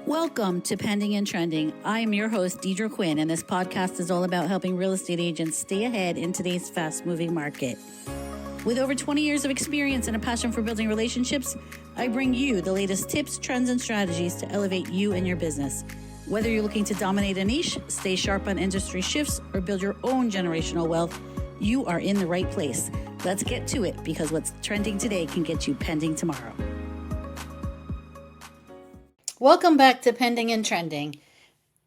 Welcome to Pending and Trending. I am your host, Deidre Quinn, and this podcast is all about helping real estate agents stay ahead in today's fast-moving market. With over 20 years of experience and a passion for building relationships, I bring you the latest tips, trends, and strategies to elevate you and your business. Whether you're looking to dominate a niche, stay sharp on industry shifts, or build your own generational wealth, you are in the right place. Let's get to it, because what's trending today can get you pending tomorrow. Welcome back to Pending and Trending.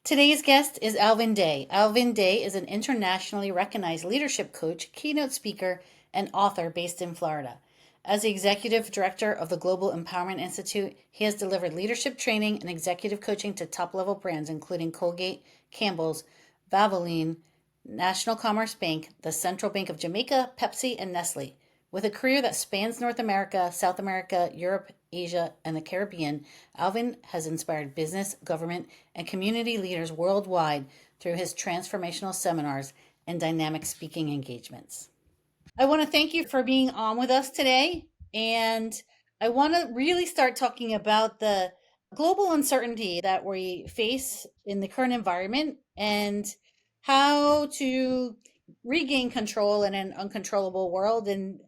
Today's guest is Alvin Day. Alvin Day is an internationally recognized leadership coach, keynote speaker, and author based in Florida. As the executive director of the Global Empowerment Institute, he has delivered leadership training and executive coaching to top-level brands including Colgate, Campbell's, Valvoline, National Commerce Bank, the Central Bank of Jamaica, Pepsi, and Nestlé. With a career that spans North America, South America, Europe, Asia, and the Caribbean, Alvin has inspired business, government, and community leaders worldwide through his transformational seminars and dynamic speaking engagements. I want to thank you for being on with us today, and I want to really start talking about the global uncertainty that we face in the current environment and how to regain control in an uncontrollable world, and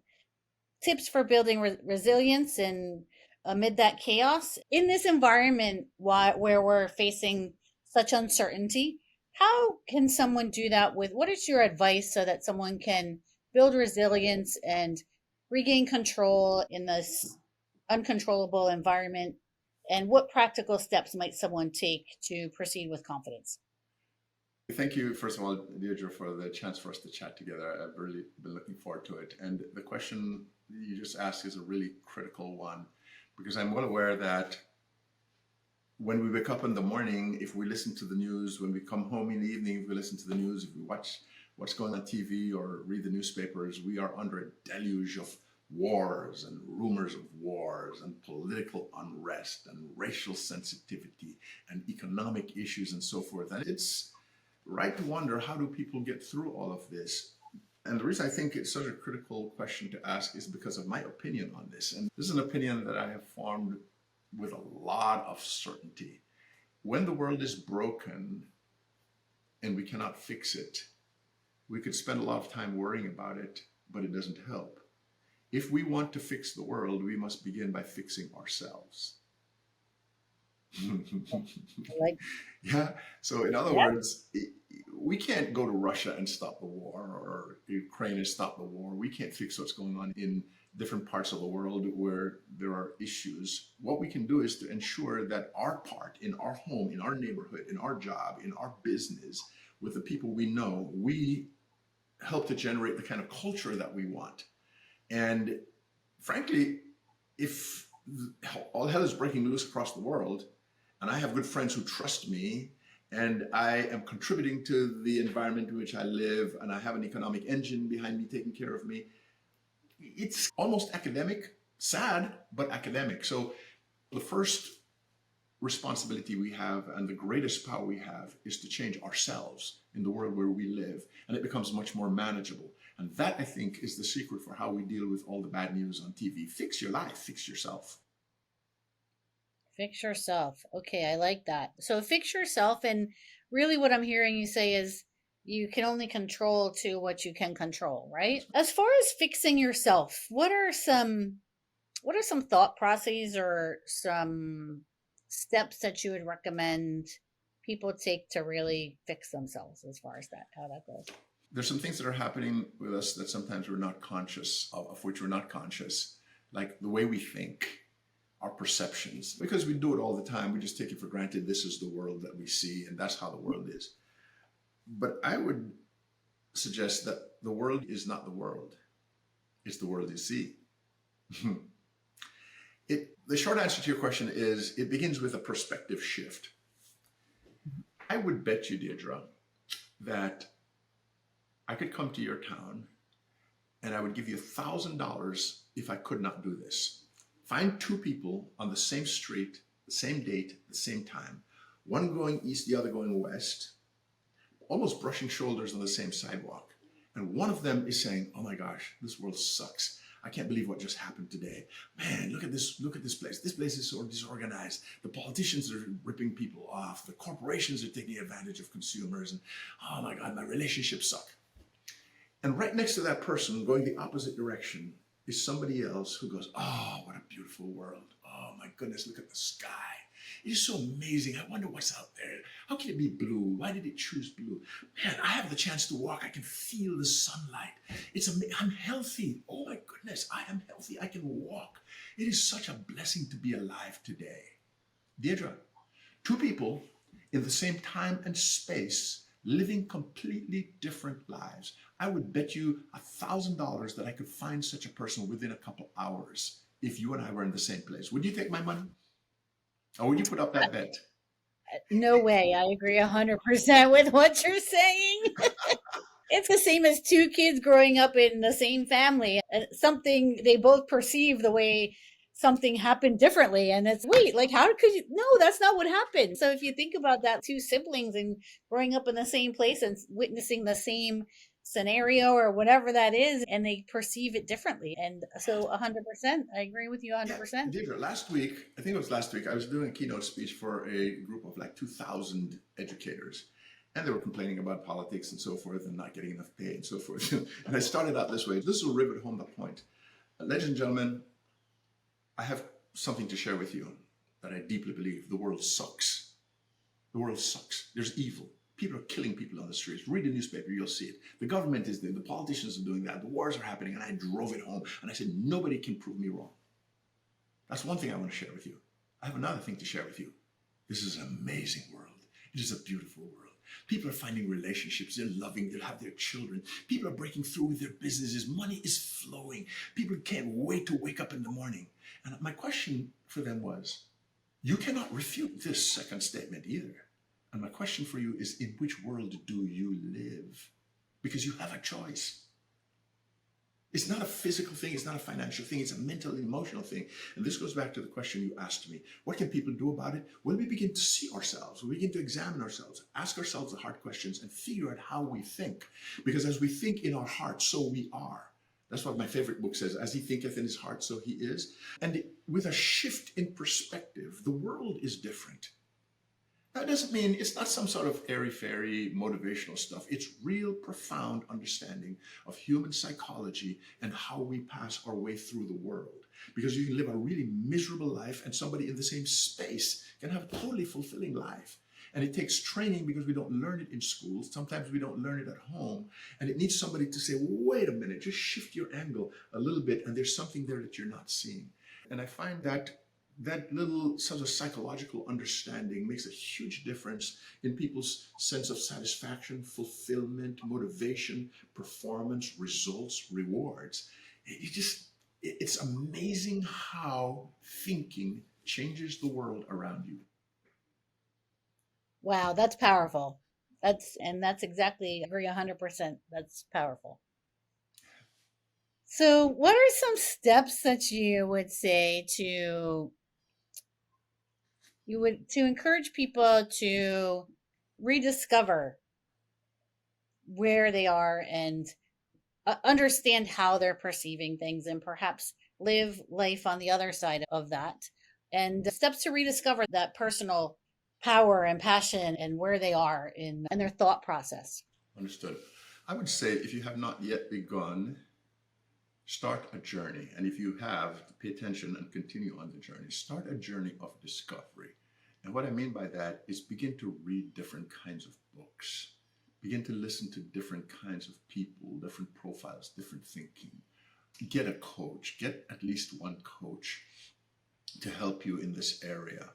tips for building resilience and amid that chaos. In this environment where we're facing such uncertainty, how can someone do that? What is your advice so that someone can build resilience and regain control in this uncontrollable environment? And what practical steps might someone take to proceed with confidence? Thank you, first of all, Deidre, for the chance for us to chat together. I've really been looking forward to it. And the question you just asked is a really critical one, because I'm well aware that when we wake up in the morning, if we listen to the news, when we come home in the evening, if we listen to the news, if we watch what's going on TV or read the newspapers, we are under a deluge of wars and rumors of wars and political unrest and racial sensitivity and economic issues and so forth. And it's right to wonder, how do people get through all of this? And the reason I think it's such a critical question to ask is because of my opinion on this. And this is an opinion that I have formed with a lot of certainty. When the world is broken and we cannot fix it, we could spend a lot of time worrying about it, but it doesn't help. If we want to fix the world, we must begin by fixing ourselves. Yeah. So in other words, we can't go to Russia and stop the war, or Ukraine and stop the war. We can't fix what's going on in different parts of the world where there are issues. What we can do is to ensure that our part in our home, in our neighborhood, in our job, in our business, with the people we know, we help to generate the kind of culture that we want. And frankly, if all hell is breaking loose across the world, and I have good friends who trust me, and I am contributing to the environment in which I live, and I have an economic engine behind me taking care of me, it's almost academic, sad, but academic. So the first responsibility we have, and the greatest power we have, is to change ourselves in the world where we live, and it becomes much more manageable. And that, I think, is the secret for how we deal with all the bad news on TV. Fix your life, fix yourself. Fix yourself. Okay, I like that. So fix yourself, and really what I'm hearing you say is you can only control to what you can control, right? As far as fixing yourself, what are some thought processes or some steps that you would recommend people take to really fix themselves, as far as how that goes? There's some things that are happening with us that sometimes we're not conscious of which we're not conscious, like the way we think, our perceptions. Because we do it all the time, we just take it for granted. This is the world that we see, and that's how the world is. But I would suggest that the world is not the world. It's the world you see. The short answer to your question is, it begins with a perspective shift. I would bet you, Deidre, that I could come to your town and I would give you $1,000 if I could not do this. Find two people on the same street, the same date, the same time, one going east, the other going west, almost brushing shoulders on the same sidewalk. And one of them is saying, oh my gosh, this world sucks. I can't believe what just happened today. Man, look at this place. This place is so disorganized. The politicians are ripping people off. The corporations are taking advantage of consumers. And oh my God, my relationships suck. And right next to that person going the opposite direction is somebody else who goes, oh, what a beautiful world. Oh my goodness, look at the sky. It is so amazing. I wonder what's out there. How can it be blue? Why did it choose blue? Man, I have the chance to walk. I can feel the sunlight. I'm healthy. Oh my goodness, I am healthy. I can walk. It is such a blessing to be alive today. Deidre, two people in the same time and space living completely different lives. I would bet you $1,000 that I could find such a person within a couple hours if you and I were in the same place. Would you take my money? Or would you put up that bet? No way. I agree 100% with what you're saying. It's the same as two kids growing up in the same family. Something they both perceive the way something happened differently. And it's, wait, like, how could you? No, that's not what happened. So if you think about that, two siblings and growing up in the same place and witnessing the same scenario or whatever that is, and they perceive it differently. And so 100%, I agree with you Yeah, 100%. Deidre, last week, I think it was last week, I was doing a keynote speech for a group of like 2,000 educators. And they were complaining about politics and so forth and not getting enough pay and so forth. And I started out this way. This will rivet home the point. Ladies and gentlemen, I have something to share with you that I deeply believe. The world sucks. The world sucks. There's evil. People are killing people on the streets. Read the newspaper, you'll see it. The government is doing, the politicians are doing that. The wars are happening. And I drove it home. And I said, nobody can prove me wrong. That's one thing I want to share with you. I have another thing to share with you. This is an amazing world. It is a beautiful world. People are finding relationships. They're loving. They'll have their children. People are breaking through with their businesses. Money is flowing. People can't wait to wake up in the morning. And my question for them was, you cannot refute this second statement either. And my question for you is, in which world do you live? Because you have a choice. It's not a physical thing. It's not a financial thing. It's a mental and emotional thing. And this goes back to the question you asked me. What can people do about it? When we begin to see ourselves, we begin to examine ourselves, ask ourselves the hard questions and figure out how we think. Because as we think in our heart, so we are. That's what my favorite book says. As he thinketh in his heart, so he is. And with a shift in perspective, the world is different. That doesn't mean it's not some sort of airy-fairy motivational stuff. It's real profound understanding of human psychology and how we pass our way through the world. Because you can live a really miserable life and somebody in the same space can have a totally fulfilling life. And it takes training because we don't learn it in school. Sometimes we don't learn it at home. And it needs somebody to say, wait a minute, just shift your angle a little bit. And there's something there that you're not seeing. And I find that little sort of psychological understanding makes a huge difference in people's sense of satisfaction, fulfillment, motivation, performance, results, rewards. It's amazing how thinking changes the world around you. Wow, that's powerful. That's exactly, I agree 100%. That's powerful. So, what are some steps that you would to encourage people to rediscover where they are and understand how they're perceiving things and perhaps live life on the other side of that? And steps to rediscover that personal power and passion and where they are in their thought process. Understood. I would say if you have not yet begun, start a journey. And if you have, pay attention and continue on the journey. Start a journey of discovery. And what I mean by that is begin to read different kinds of books. Begin to listen to different kinds of people, different profiles, different thinking. Get a coach. Get at least one coach to help you in this area.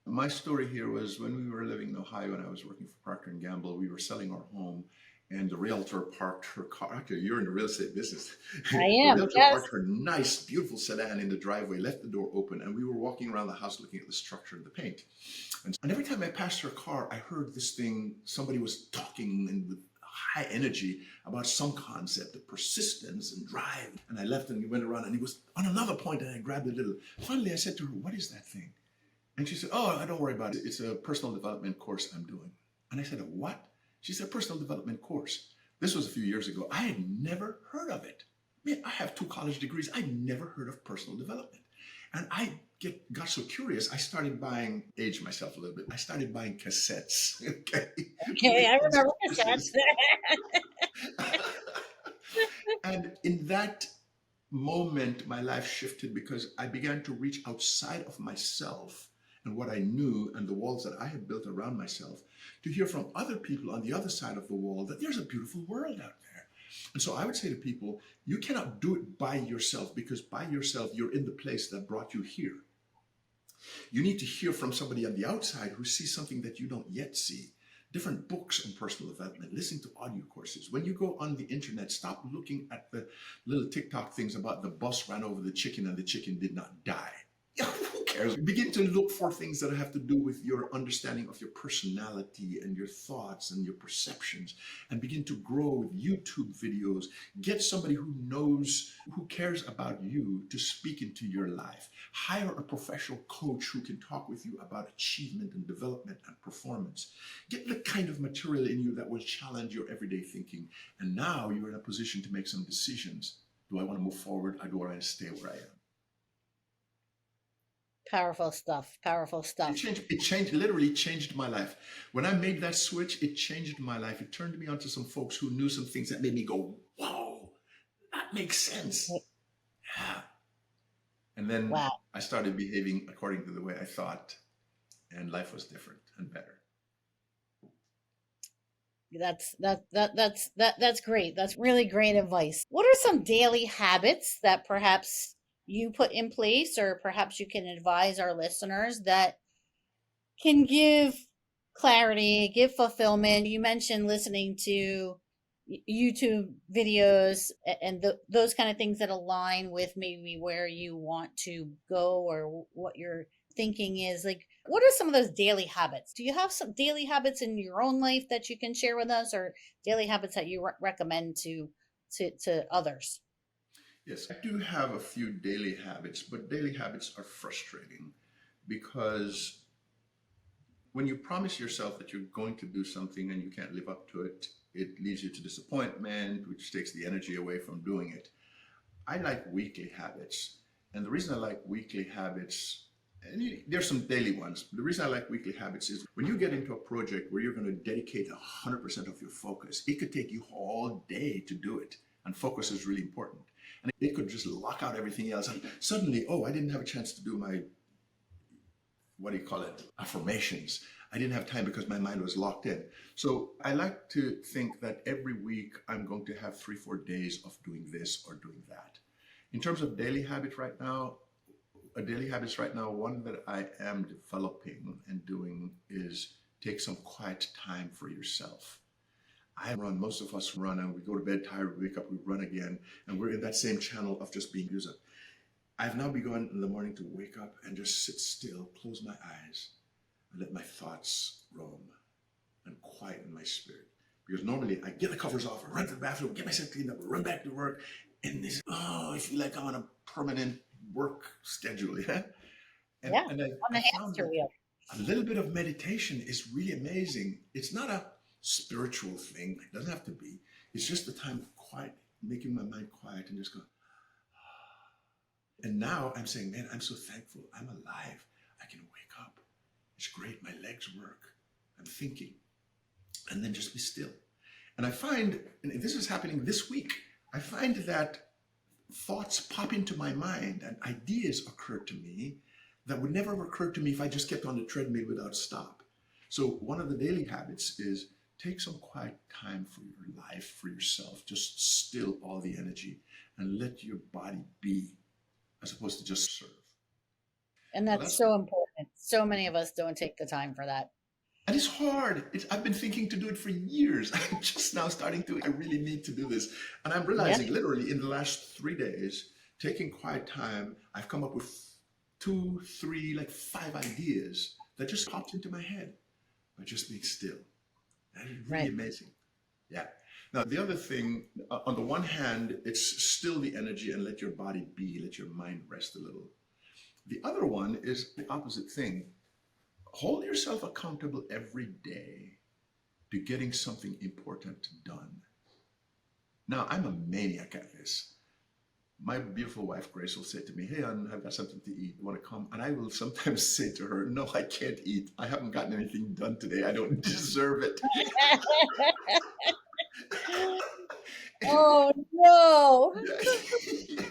My story here was when we were living in Ohio and I was working for Procter & Gamble, we were selling our home and the realtor parked her car. Actually, you're in the real estate business. I The am, realtor yes. parked her nice, beautiful sedan in the driveway, left the door open, and we were walking around the house looking at the structure and the paint. And every time I passed her car, I heard this thing, somebody was talking and with high energy about some concept of persistence and drive. And I left and we went around and he was on another point and I grabbed a little. Finally, I said to her, what is that thing? And she said, oh, don't worry about it. It's a personal development course I'm doing. And I said, a what? She said, personal development course. This was a few years ago. I had never heard of it. Man, I have 2 college degrees. I never heard of personal development. And I got so curious, I started buying, age myself a little bit, I started buying cassettes, okay, Okay, I bits remember and cassettes. pieces. And in that moment, my life shifted because I began to reach outside of myself and what I knew and the walls that I had built around myself to hear from other people on the other side of the wall that there's a beautiful world out there. And so I would say to people, you cannot do it by yourself because by yourself, you're in the place that brought you here. You need to hear from somebody on the outside who sees something that you don't yet see. Different books on personal development, listening to audio courses. When you go on the internet, stop looking at the little TikTok things about the bus ran over the chicken and the chicken did not die. Who cares? Begin to look for things that have to do with your understanding of your personality and your thoughts and your perceptions, and begin to grow with YouTube videos. Get somebody who knows, who cares about you to speak into your life. Hire a professional coach who can talk with you about achievement and development and performance. Get the kind of material in you that will challenge your everyday thinking. And now you're in a position to make some decisions. Do I want to move forward or do I want to stay where I am? Powerful stuff. Powerful stuff. Literally changed my life. When I made that switch, it changed my life. It turned me onto some folks who knew some things that made me go, whoa, that makes sense. Yeah. And then Wow. I started behaving according to the way I thought, and life was different and better. That's great. That's really great advice. What are some daily habits that perhaps you put in place, or perhaps you can advise our listeners that can give clarity, give fulfillment? You mentioned listening to YouTube videos and those kind of things that align with maybe where you want to go or what your thinking is. Like, what are some of those daily habits? Do you have some daily habits in your own life that you can share with us, or daily habits that you recommend to others? Yes, I do have a few daily habits, but daily habits are frustrating because when you promise yourself that you're going to do something and you can't live up to it, it leads you to disappointment, which takes the energy away from doing it. I like weekly habits. And the reason I like weekly habits, and there's some daily ones, but the reason I like weekly habits is when you get into a project where you're going to dedicate 100% of your focus, it could take you all day to do it. And focus is really important. And it could just lock out everything else. And suddenly, oh, I didn't have a chance to do my, what do you call it, affirmations. I didn't have time because my mind was locked in. So I like to think that every week I'm going to have 3-4 days of doing this or doing that. In terms of daily habits right now, one that I am developing and doing is take some quiet time for yourself. I run, most of us run, and we go to bed tired, we wake up, we run again, and we're in that same channel of just being used up. I've now begun in the morning to wake up and just sit still, close my eyes, and let my thoughts roam and quieten my spirit. Because normally I get the covers off, I run to the bathroom, get myself cleaned up, run back to work, and this, oh, I feel like I'm on a permanent work schedule, yeah? Yeah, And on I the found hamster that wheel. a little bit of meditation is really amazing. It's not a spiritual thing, it doesn't have to be. It's just the time of quiet, making my mind quiet and just go. And now I'm saying, man, I'm so thankful. I'm alive. I can wake up. It's great. My legs work. I'm thinking. And then just be still. And I find, and this is happening this week, I find that thoughts pop into my mind and ideas occur to me that would never have occurred to me if I just kept on the treadmill without stop. So one of the daily habits is take some quiet time for your life, for yourself. Just still all the energy and let your body be as opposed to just serve. And So that's that's, so important. So many of us don't take the time for that. and it's hard. I've been thinking to do it for years. I'm just now starting to, I really need to do this. And I'm Yeah. realizing literally in the last 3 days, taking quiet time, I've come up with 2, 3, like 5 ideas that just popped into my head by just being still. That is really Right. amazing. Yeah. Now, the other thing, on the one hand, it's still the energy and let your body be, let your mind rest a little. The other one is the opposite thing. Hold yourself accountable every day to getting something important done. Now, I'm a maniac at this. My beautiful wife, Grace, will say to me, "Hey, I've got something to eat. You want to come?" And I will sometimes say to her, "No, I can't eat. I haven't gotten anything done today. I don't deserve it." Oh no. Yeah.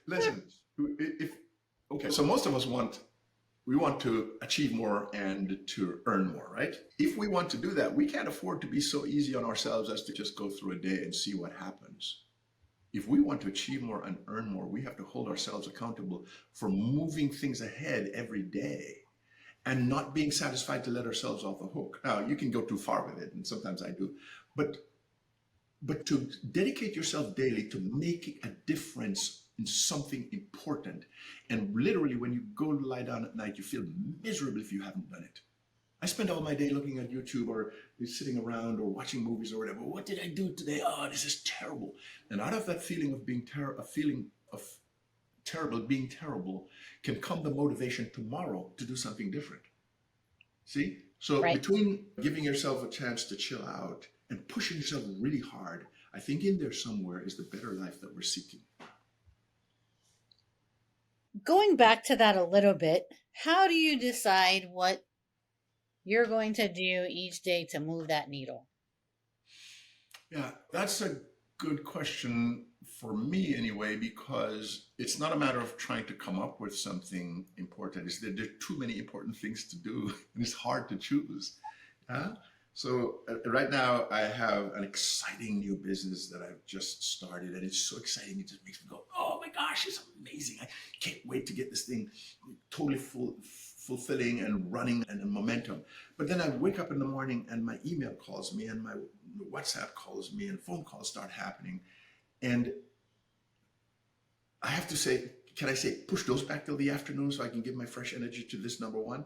Listen, if okay, so most of us we want to achieve more and to earn more, right? If we want to do that, we can't afford to be so easy on ourselves as to just go through a day and see what happens. If we want to achieve more and earn more, we have to hold ourselves accountable for moving things ahead every day and not being satisfied to let ourselves off the hook. Now, you can go too far with it, and sometimes I do, but to dedicate yourself daily to making a difference in something important. And literally, when you go to lie down at night, you feel miserable if you haven't done it. I spend all my day looking at YouTube or sitting around or watching movies or whatever. What did I do today? Oh, this is terrible. And out of that feeling of being a feeling of terrible, being terrible, can come the motivation tomorrow to do something different. See? So Right. between giving yourself a chance to chill out and pushing yourself really hard, I think in there somewhere is the better life that we're seeking. Going back to that a little bit, how do you decide what you're going to do each day to move that needle? Yeah, that's a good question for me anyway, because it's not a matter of trying to come up with something important. It's that there are too many important things to do, and it's hard to choose. Yeah. So right now I have an exciting new business that I've just started, and it's so exciting. It just makes me go, "Oh my gosh, it's amazing! I can't wait to get this thing totally fulfilling and running and momentum." But then I wake up in the morning and my email calls me and my WhatsApp calls me and phone calls start happening, and I have to say, can I say push those back till the afternoon so I can give my fresh energy to this number one?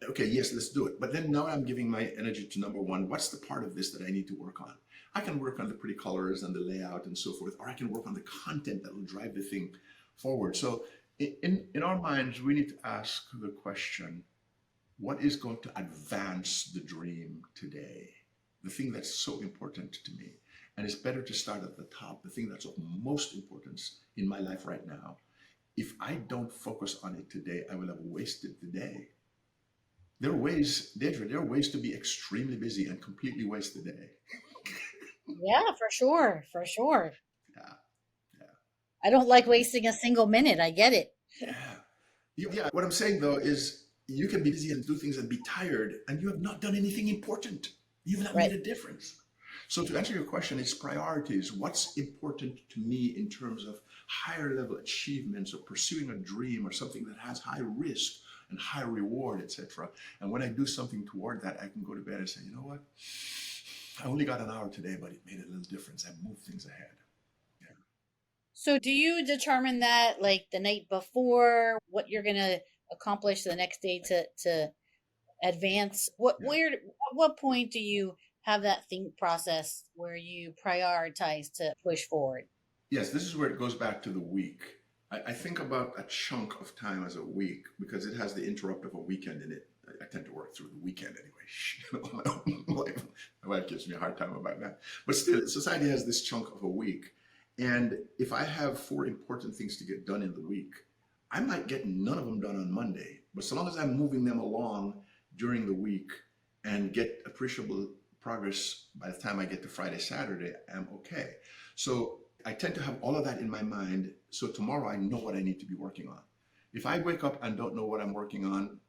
Okay, yes, let's do it. But then now I'm giving my energy to number one. What's the part of this that I need to work on? I can work on the pretty colors and the layout and so forth, or I can work on the content that will drive the thing forward. So in our minds, we need to ask the question, what is going to advance the dream today? The thing that's so important to me. And it's better to start at the top, the thing that's of most importance in my life right now. If I don't focus on it today, I will have wasted the day. There are ways, Deidre, there are ways to be extremely busy and completely waste the day. Yeah, for sure. For sure. Yeah, yeah, I don't like wasting a single minute. I get it. yeah. Yeah, what I'm saying though is you can be busy and do things and be tired and you have not done anything important. You've not Right. made a difference. So to answer your question, it's priorities. What's important to me in terms of higher level achievements or pursuing a dream or something that has high risk and high reward, etc. And when I do something toward that, I can go to bed and say, you know what? I only got an hour today, but it made a little difference. I moved things ahead. Yeah. So do you determine that like the night before what you're going to accomplish the next day to advance? Yeah. At what point do you have that think process where you prioritize to push forward? Yes, this is where it goes back to the week. I think about a chunk of time as a week because it has the interrupt of a weekend in it. I tend to work through the weekend anyway. My wife gives me a hard time about that. But still, society has this chunk of a week. And if I have four important things to get done in the week, I might get none of them done on Monday. But so long as I'm moving them along during the week and get appreciable progress by the time I get to Friday, Saturday, I'm okay. So I tend to have all of that in my mind. So tomorrow I know what I need to be working on. If I wake up and don't know what I'm working on,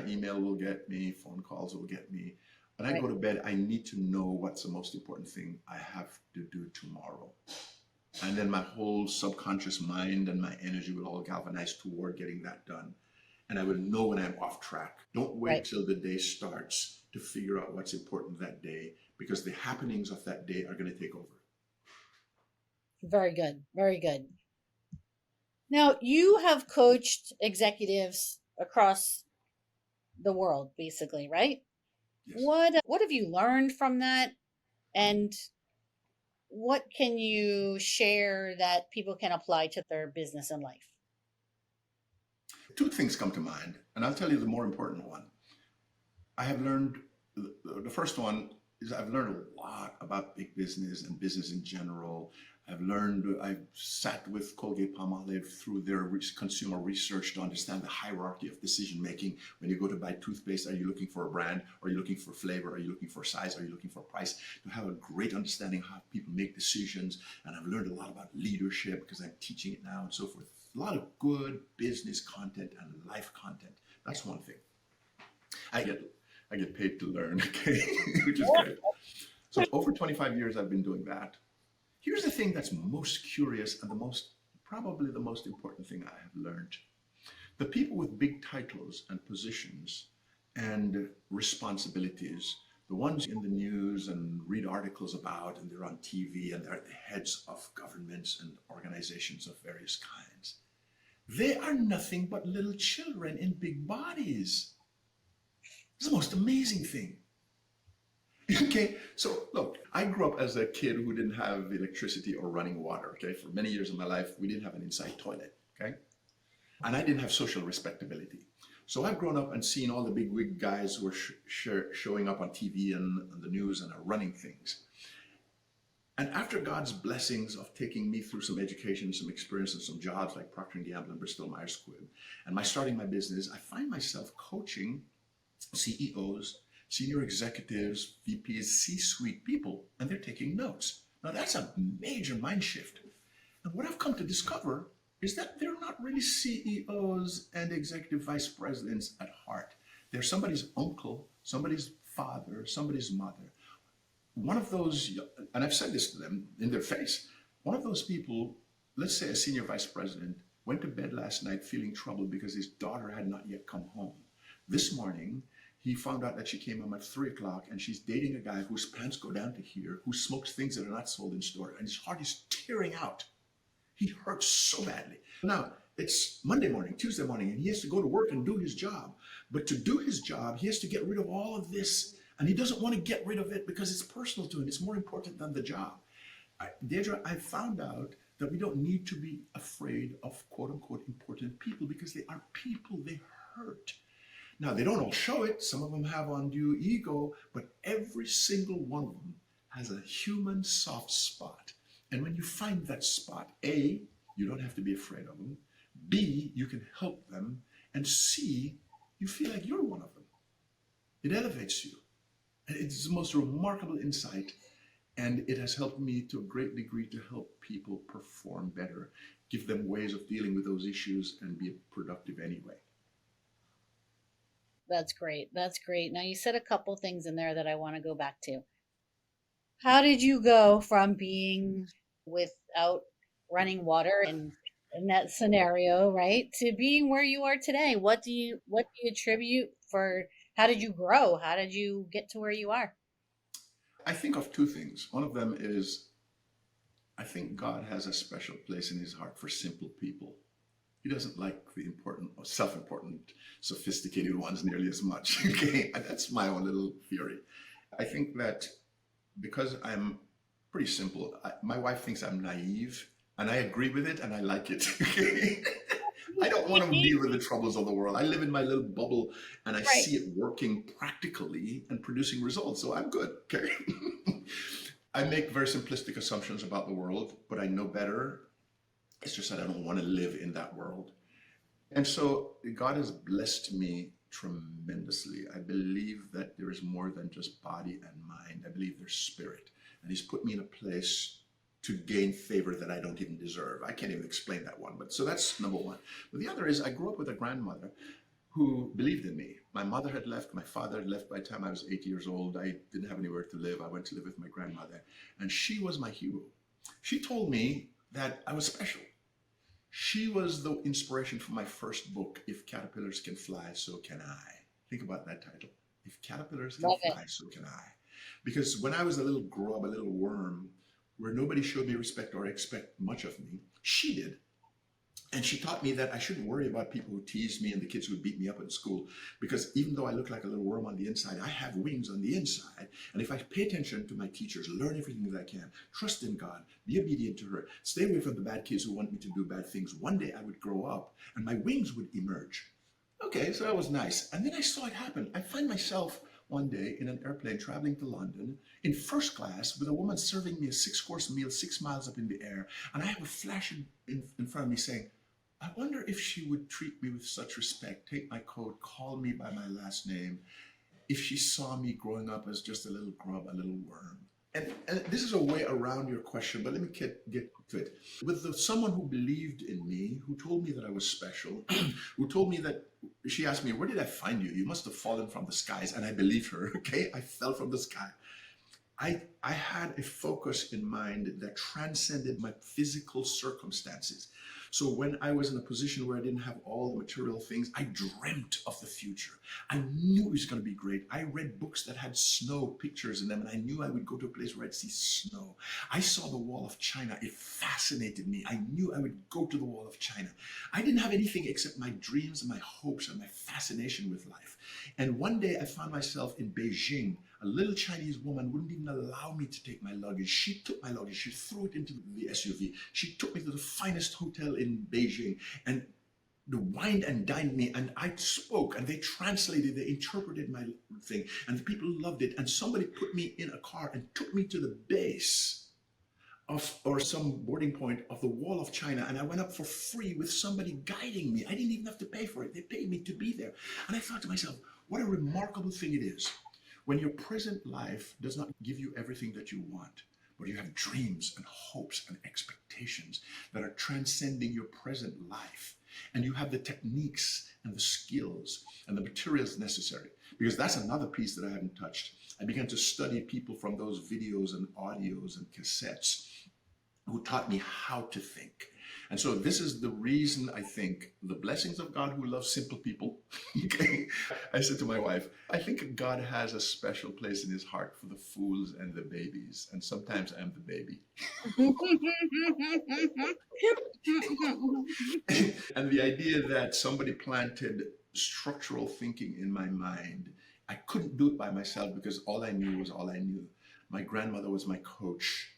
email will get me, phone calls will get me. When I Right. go to bed, I need to know what's the most important thing I have to do tomorrow. And then my whole subconscious mind and my energy will all galvanize toward getting that done. And I will know when I'm off track. Don't wait Right. till the day starts to figure out what's important that day because the happenings of that day are going to take over. Very good. Very good. Now, you have coached executives across the world basically, right? Yes. What have you learned from that, and what can you share that people can apply to their business and life? Two things come to mind, and I'll tell you the more important one. I have learned the first one is I've learned a lot about big business and business in general. I've sat with Colgate Palmolive through their consumer research to understand the hierarchy of decision making. When you go to buy toothpaste, are you looking for a brand? Are you looking for flavor? Are you looking for size? Are you looking for price? To have a great understanding of how people make decisions. And I've learned a lot about leadership because I'm teaching it now and so forth. A lot of good business content and life content. That's one thing. I get paid to learn, okay, which is great. So over 25 years, I've been doing that. Here's the thing that's most curious and probably the most important thing I have learned. The people with big titles and positions and responsibilities, the ones in the news and read articles about, and they're on TV and they're at the heads of governments and organizations of various kinds, they are nothing but little children in big bodies. It's the most amazing thing. Okay, so look, I grew up as a kid who didn't have electricity or running water. Okay, for many years of my life, we didn't have an inside toilet. Okay, and I didn't have social respectability. So I've grown up and seen all the big wig guys who are showing up on TV and on the news and are running things. And after God's blessings of taking me through some education, some experience, and some jobs like Procter & Gamble and Bristol Myers Squibb, and starting my business, I find myself coaching CEOs, senior executives, VPs, C-suite people, and they're taking notes. Now that's a major mind shift. And what I've come to discover is that they're not really CEOs and executive vice presidents at heart. They're somebody's uncle, somebody's father, somebody's mother. One of those, and I've said this to them in their face, one of those people, let's say a senior vice president, went to bed last night feeling troubled because his daughter had not yet come home. This morning, he found out that she came home at 3 o'clock and she's dating a guy whose pants go down to here, who smokes things that are not sold in store, and his heart is tearing out. He hurts so badly. Now, it's Monday morning, Tuesday morning, and he has to go to work and do his job. But to do his job, he has to get rid of all of this, and he doesn't want to get rid of it because it's personal to him. It's more important than the job. Deidre, I found out that we don't need to be afraid of quote unquote important people because they are people, they hurt. Now, they don't all show it. Some of them have undue ego, but every single one of them has a human soft spot. And when you find that spot, A, you don't have to be afraid of them. B, you can help them. And C, you feel like you're one of them. It elevates you. And it's the most remarkable insight. And it has helped me to a great degree to help people perform better, give them ways of dealing with those issues and be productive anyway. That's great. That's great. Now, you said a couple things in there that I want to go back to. How did you go from being without running water in that scenario, right, to being where you are today? What do you attribute for how did you grow? How did you get to where you are? I think of two things. One of them is I think God has a special place in his heart for simple people. He doesn't like the important or self-important, sophisticated ones nearly as much. Okay, and that's my own little theory. I think that because I'm pretty simple, my wife thinks I'm naive, and I agree with it, and I like it. Okay? I don't want to deal with the troubles of the world. I live in my little bubble, and I Right. see it working practically and producing results, so I'm good. Okay. I make very simplistic assumptions about the world, but I know better. It's just that I don't want to live in that world. And so God has blessed me tremendously. I believe that there is more than just body and mind. I believe there's spirit. And he's put me in a place to gain favor that I don't even deserve. I can't even explain that one. But so that's number one. But the other is I grew up with a grandmother who believed in me. My mother had left, my father had left by the time I was 8 years old. I didn't have anywhere to live. I went to live with my grandmother, and she was my hero. She told me that I was special. She was the inspiration for my first book, If Caterpillars Can Fly, So Can I. Think about that title. If caterpillars can Love it. fly, so can I. Because when I was a little grub, a little worm, where nobody showed me respect or expect much of me, she did. And she taught me that I shouldn't worry about people who teased me and the kids who would beat me up in school, because even though I look like a little worm on the inside, I have wings on the inside. And if I pay attention to my teachers, learn everything that I can, trust in God, be obedient to her, stay away from the bad kids who want me to do bad things, one day I would grow up and my wings would emerge. Okay, so that was nice. And then I saw it happen. I find myself one day in an airplane traveling to London in first class with a woman serving me a six-course meal 6 miles up in the air. And I have a flash in front of me saying, I wonder if she would treat me with such respect, take my coat, call me by my last name, if she saw me growing up as just a little grub, a little worm. And this is a way around your question, but let me get to it. With someone who believed in me, who told me that I was special, who told me that she asked me, where did I find you? You must have fallen from the skies. And I believed her, okay? I fell from the sky. I had a focus in mind that transcended my physical circumstances. So when I was in a position where I didn't have all the material things, I dreamt of the future. I knew it was going to be great. I read books that had snow pictures in them, and I knew I would go to a place where I'd see snow. I saw the Wall of China. It fascinated me. I knew I would go to the Wall of China. I didn't have anything except my dreams and my hopes and my fascination with life. And one day I found myself in Beijing. A little Chinese woman wouldn't even allow me to take my luggage. She took my luggage, she threw it into the SUV. She took me to the finest hotel in Beijing and they wined and dined me, and I spoke and they translated, they interpreted my thing, and the people loved it. And somebody put me in a car and took me to the base of, or some boarding point of the Wall of China, and I went up for free with somebody guiding me. I didn't even have to pay for it. They paid me to be there. And I thought to myself, what a remarkable thing it is when your present life does not give you everything that you want, but you have dreams and hopes and expectations that are transcending your present life. And you have the techniques and the skills and the materials necessary. Because that's another piece that I haven't touched. I began to study people from those videos and audios and cassettes who taught me how to think. And so this is the reason I think the blessings of God who loves simple people. Okay. I said to my wife, I think God has a special place in his heart for the fools and the babies. And sometimes I'm the baby. And the idea that somebody planted structural thinking in my mind, I couldn't do it by myself because all I knew was all I knew. My grandmother was my coach.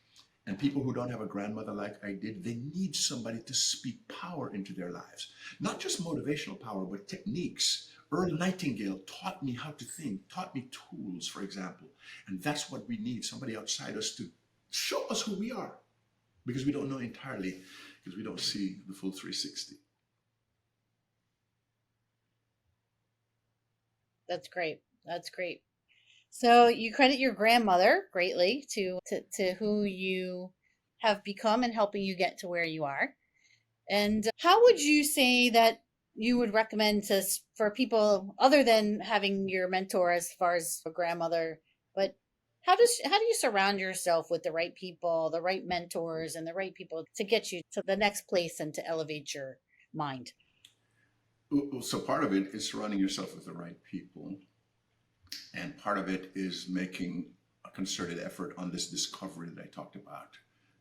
And people who don't have a grandmother like I did, they need somebody to speak power into their lives. Not just motivational power, but techniques. Earl Nightingale taught me how to think, taught me tools, for example. And that's what we need, somebody outside us to show us who we are. Because we don't know entirely, because we don't see the full 360. That's great. That's great. So you credit your grandmother greatly to who you have become and helping you get to where you are. And how would you say that you would recommend for people other than having your mentor as far as a grandmother, but how do you surround yourself with the right people, the right mentors, and the right people to get you to the next place and to elevate your mind? So part of it is surrounding yourself with the right people. And part of it is making a concerted effort on this discovery that I talked about,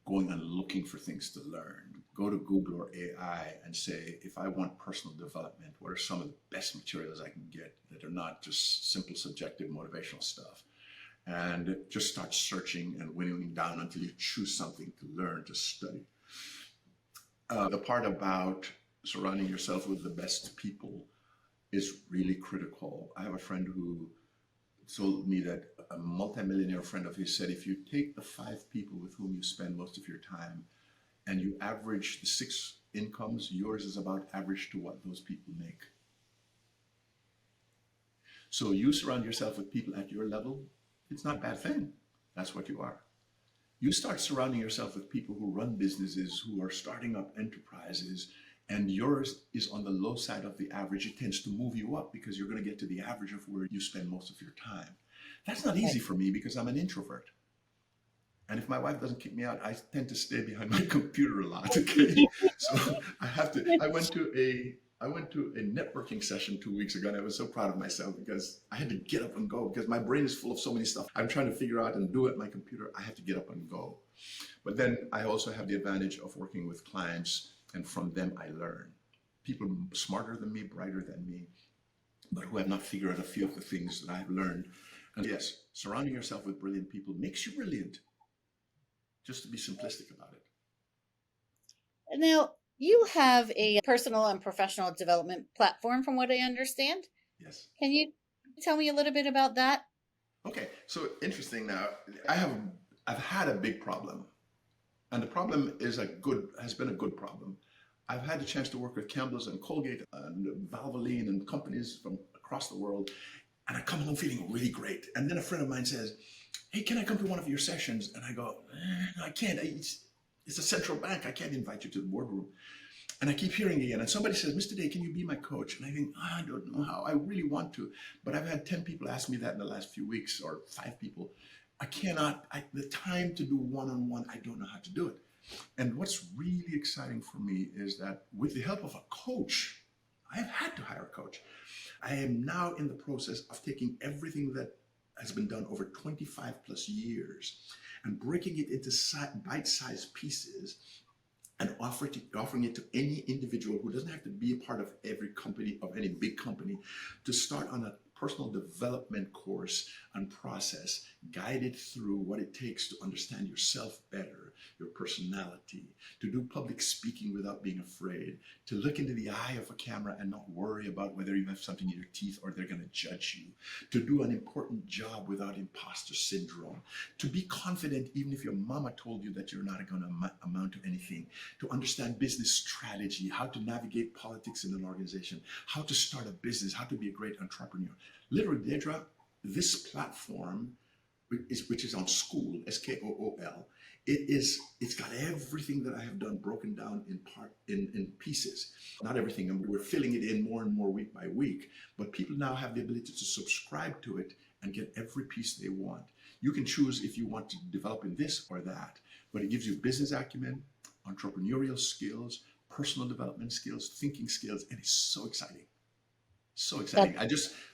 going and looking for things to learn. Go to Google or AI and say, if I want personal development, what are some of the best materials I can get that are not just simple subjective motivational stuff? And just start searching and winnowing down until you choose something to learn, to study. The part about surrounding yourself with the best people is really critical. I have a friend who told me that a multimillionaire friend of his said, if you take the 5 people with whom you spend most of your time and you average the 6 incomes, yours is about average to what those people make. So you surround yourself with people at your level, it's not a bad thing. That's what you are. You start surrounding yourself with people who run businesses, who are starting up enterprises, and yours is on the low side of the average. It tends to move you up because you're going to get to the average of where you spend most of your time. That's not easy for me because I'm an introvert. And if my wife doesn't kick me out, I tend to stay behind my computer a lot. Okay, so I have to. I went to a networking session 2 weeks ago, and I was so proud of myself because I had to get up and go because my brain is full of so many stuff I'm trying to figure out and do it on my computer. I have to get up and go. But then I also have the advantage of working with clients, and from them I learn. People smarter than me, brighter than me, but who have not figured out a few of the things that I've learned. And yes, surrounding yourself with brilliant people makes you brilliant, just to be simplistic about it. Now, you have a personal and professional development platform, from what I understand. Yes. Can you tell me a little bit about that? Okay, so interesting. Now, I've had a big problem, and the problem has been a good problem. I've had the chance to work with Campbell's and Colgate and Valvoline and companies from across the world, and I come home feeling really great. And then a friend of mine says, "Hey, can I come to one of your sessions?" And I go, "No, I can't. It's a central bank. I can't invite you to the boardroom." And I keep hearing again. And somebody says, "Mr. Day, can you be my coach?" And I think, I don't know how. I really want to. But I've had 10 people ask me that in the last few weeks, or 5 people. I cannot, the time to do one on one, I don't know how to do it. And what's really exciting for me is that with the help of a coach, I've had to hire a coach. I am now in the process of taking everything that has been done over 25 plus years and breaking it into bite-sized pieces and offering it to any individual who doesn't have to be a part of every company, of any big company, to start on a personal development course and process, guided through what it takes to understand yourself better, your personality, to do public speaking without being afraid, to look into the eye of a camera and not worry about whether you have something in your teeth or they're going to judge you, to do an important job without imposter syndrome, to be confident even if your mama told you that you're not going to amount to anything, to understand business strategy, how to navigate politics in an organization, how to start a business, how to be a great entrepreneur. Literally, Deidre, this platform, which is on School, Skool, it's got everything that I have done broken down in pieces. Not everything, and we're filling it in more and more week by week. But people now have the ability to subscribe to it and get every piece they want. You can choose if you want to develop in this or that, but it gives you business acumen, entrepreneurial skills, personal development skills, thinking skills, and it's so exciting. So That exciting.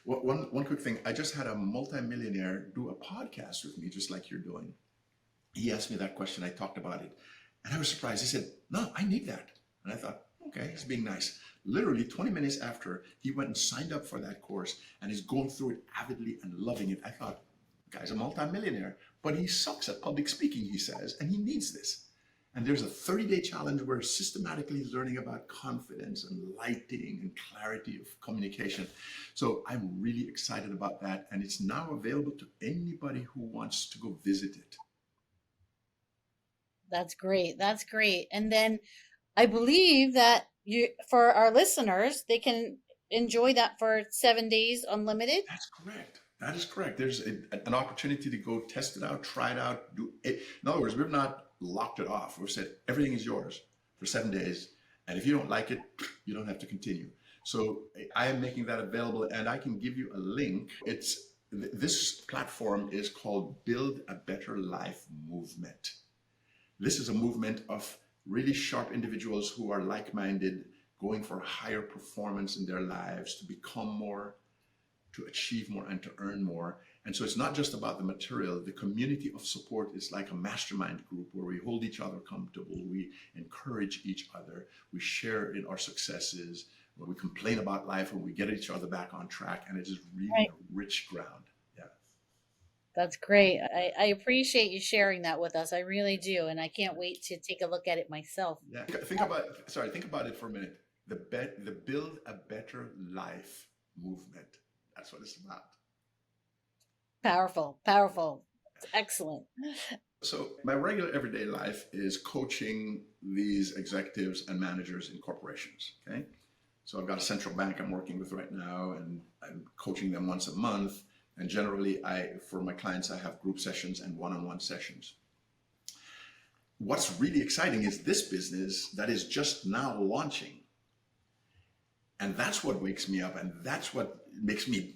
One quick thing. I just had a multimillionaire do a podcast with me, just like you're doing. He asked me that question. I talked about it. And I was surprised. He said, "No, I need that." And I thought, okay, he's being nice. Literally 20 minutes after, he went and signed up for that course and is going through it avidly and loving it. I thought, the guy's a multimillionaire, but he sucks at public speaking, he says, and he needs this. And there's a 30-day challenge where systematically learning about confidence and lighting and clarity of communication. So I'm really excited about that. And it's now available to anybody who wants to go visit it. that's great. That's great. And then I believe that you for our listeners, they can enjoy that for 7 days unlimited. That's correct. That is correct. There's an opportunity to go test it out, try it out, do it. In other words, we've not locked it off. We've said everything is yours for 7 days. And if you don't like it, you don't have to continue. So I am making that available, and I can give you a link. This platform is called Build a Better Life Movement. This is a movement of really sharp individuals who are like-minded, going for higher performance in their lives, to become more, to achieve more, and to earn more. And so it's not just about the material. The community of support is like a mastermind group where we hold each other accountable, we encourage each other, we share in our successes, where we complain about life and we get each other back on track. And it is really Right. a rich ground. Yeah. That's great. I appreciate you sharing that with us. I really do. And I can't wait to take a look at it myself. Yeah. Think about it for a minute. The Build a Better Life movement. That's what it's about. Powerful, powerful. It's excellent. So my regular everyday life is coaching these executives and managers in corporations. Okay. So I've got a central bank I'm working with right now, and I'm coaching them once a month. And generally, for my clients, I have group sessions and one-on-one sessions. What's really exciting is this business that is just now launching. And that's what wakes me up, and that's what makes me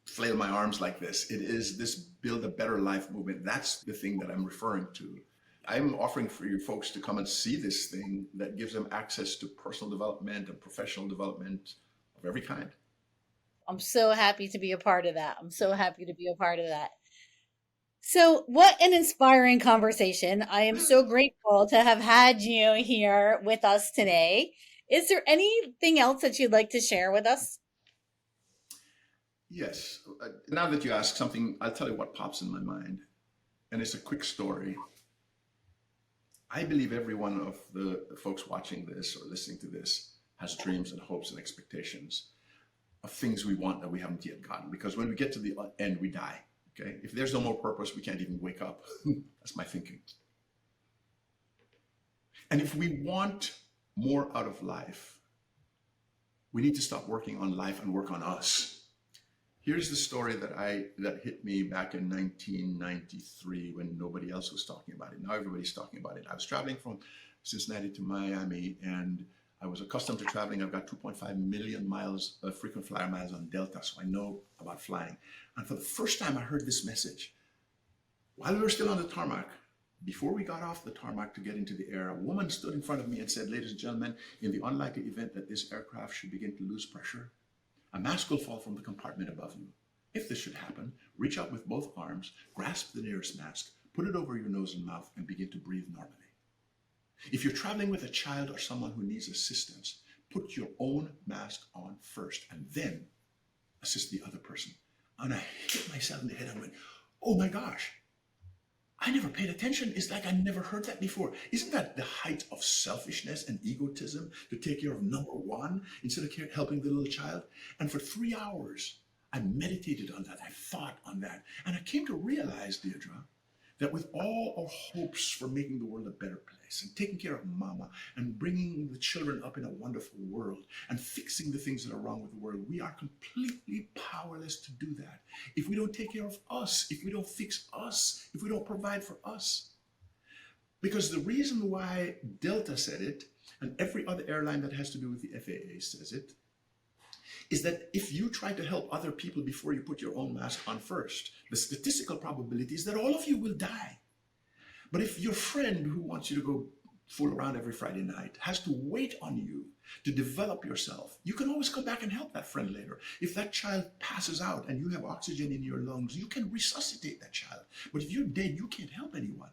flail my arms like this. It is this Build a Better Life movement. That's the thing that I'm referring to. I'm offering for you folks to come and see this thing that gives them access to personal development and professional development of every kind. I'm so happy to be a part of that. I'm so happy to be a part of that. So, what an inspiring conversation. I am so grateful to have had you here with us today. Is there anything else that you'd like to share with us? Yes. Now that you ask something, I'll tell you what pops in my mind. And it's a quick story. I believe every one of the folks watching this or listening to this has dreams and hopes and expectations of things we want that we haven't yet gotten. Because when we get to the end, we die. Okay. If there's no more purpose, we can't even wake up. That's my thinking. And if we want more out of life, we need to stop working on life and work on us. Here's the story that hit me back in 1993 when nobody else was talking about it. Now everybody's talking about it. I was traveling from Cincinnati to Miami, and I was accustomed to traveling. I've got 2.5 million miles of frequent flyer miles on Delta, so I know about flying. And for the first time, I heard this message. While we were still on the tarmac, before we got off the tarmac to get into the air, a woman stood in front of me and said, "Ladies and gentlemen, in the unlikely event that this aircraft should begin to lose pressure, a mask will fall from the compartment above you. If this should happen, reach out with both arms, grasp the nearest mask, put it over your nose and mouth, and begin to breathe normally. If you're traveling with a child or someone who needs assistance, put your own mask on first and then assist the other person." And I hit myself in the head and went, oh my gosh, I never paid attention. It's like I never heard that before. Isn't that the height of selfishness and egotism, to take care of number one instead of helping the little child? And for 3 hours, I meditated on that. I thought on that. And I came to realize, Deidre, that with all our hopes for making the world a better place and taking care of mama and bringing the children up in a wonderful world and fixing the things that are wrong with the world, we are completely powerless to do that if we don't take care of us, if we don't fix us, if we don't provide for us. Because the reason why Delta said it, and every other airline that has to do with the FAA says it, is that if you try to help other people before you put your own mask on first, the statistical probability is that all of you will die. But if your friend who wants you to go fool around every Friday night has to wait on you to develop yourself, you can always come back and help that friend later. If that child passes out and you have oxygen in your lungs, you can resuscitate that child. But if you're dead, you can't help anyone.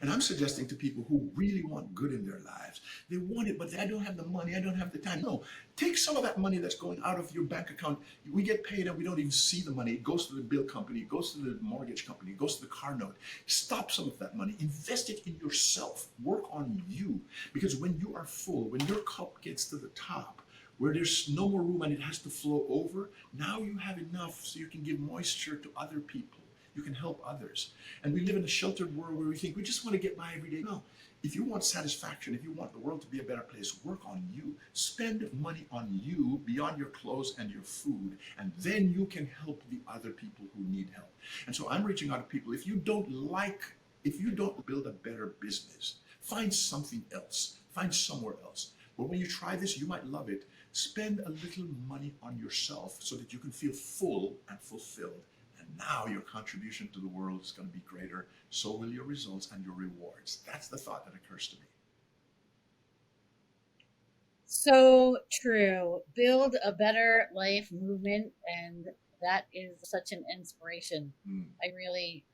And I'm suggesting to people who really want good in their lives, they want it, but I don't have the money, I don't have the time. No, take some of that money that's going out of your bank account. We get paid and we don't even see the money. It goes to the bill company, it goes to the mortgage company, it goes to the car note. Stop some of that money, invest it in yourself, work on you. Because when you are full, when your cup gets to the top, where there's no more room and it has to flow over, now you have enough so you can give moisture to other people. You can help others. And we live in a sheltered world where we think we just want to get by every day. No, if you want satisfaction, if you want the world to be a better place, work on you. Spend money on you beyond your clothes and your food, and then you can help the other people who need help. And so I'm reaching out to people. If you don't build a better business, find something else, find somewhere else. But when you try this, you might love it. Spend a little money on yourself so that you can feel full and fulfilled. Now your contribution to the world is going to be greater. So will your results and your rewards. That's the thought that occurs to me. So true. Build a better life movement, and that is such an inspiration. I really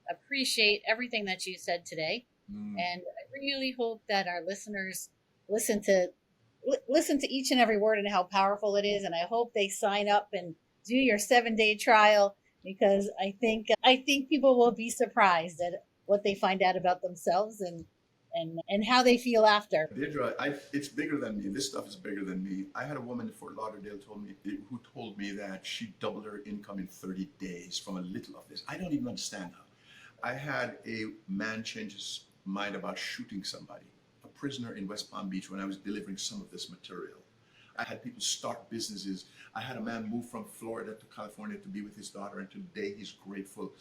appreciate everything that you said today, and I really hope that our listeners listen to each and every word and how powerful it is. And I hope they sign up and do your 7-day trial, because I think people will be surprised at what they find out about themselves and how they feel after. Deidre, it's bigger than me. This stuff is bigger than me. I had a woman in Fort Lauderdale who told me that she doubled her income in 30 days from a little of this. I don't even understand how. I had a man change his mind about shooting somebody, a prisoner in West Palm Beach, when I was delivering some of this material. I had people start businesses. I had a man move from Florida to California to be with his daughter, and today he's grateful.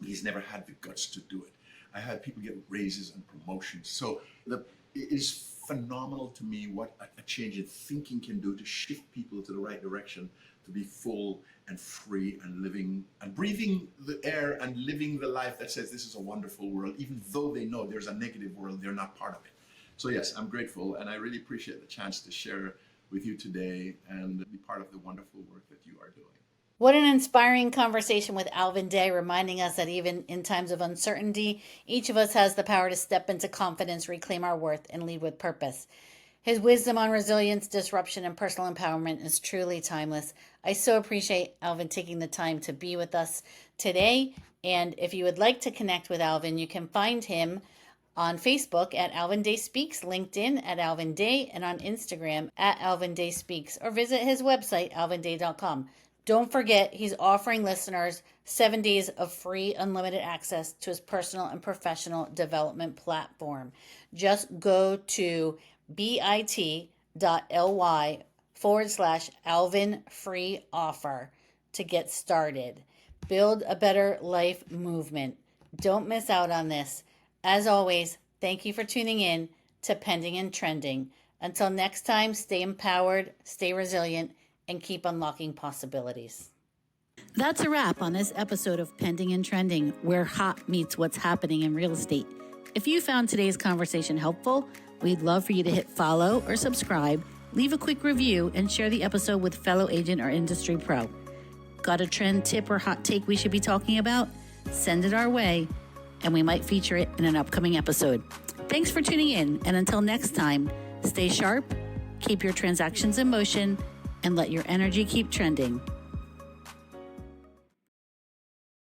He's never had the guts to do it. I had people get raises and promotions. So it is phenomenal to me what a change in thinking can do to shift people to the right direction, to be full and free and living and breathing the air and living the life that says this is a wonderful world, even though they know there's a negative world, they're not part of it. So yes, I'm grateful, and I really appreciate the chance to share with you today and be part of the wonderful work that you are doing. What an inspiring conversation with Alvin Day, reminding us that even in times of uncertainty, each of us has the power to step into confidence, reclaim our worth, and lead with purpose. His wisdom on resilience, disruption, and personal empowerment is truly timeless. I so appreciate Alvin taking the time to be with us today. And if you would like to connect with Alvin, you can find him on Facebook at Alvin Day Speaks, LinkedIn at Alvin Day, and on Instagram at Alvin Day Speaks, or visit his website, alvinday.com. Don't forget, he's offering listeners 7 days of free unlimited access to his personal and professional development platform. Just go to bit.ly/Alvin free offer to get started. Build a better life movement. Don't miss out on this. As always, thank you for tuning in to Pending and Trending. Until next time, stay empowered, stay resilient, and keep unlocking possibilities. That's a wrap on this episode of Pending and Trending, where hot meets what's happening in real estate. If you found today's conversation helpful, we'd love for you to hit follow or subscribe, leave a quick review, and share the episode with fellow agent or industry pro. Got a trend, tip, or hot take we should be talking about? Send it our way, and we might feature it in an upcoming episode. Thanks for tuning in, and until next time, stay sharp, keep your transactions in motion, and let your energy keep trending.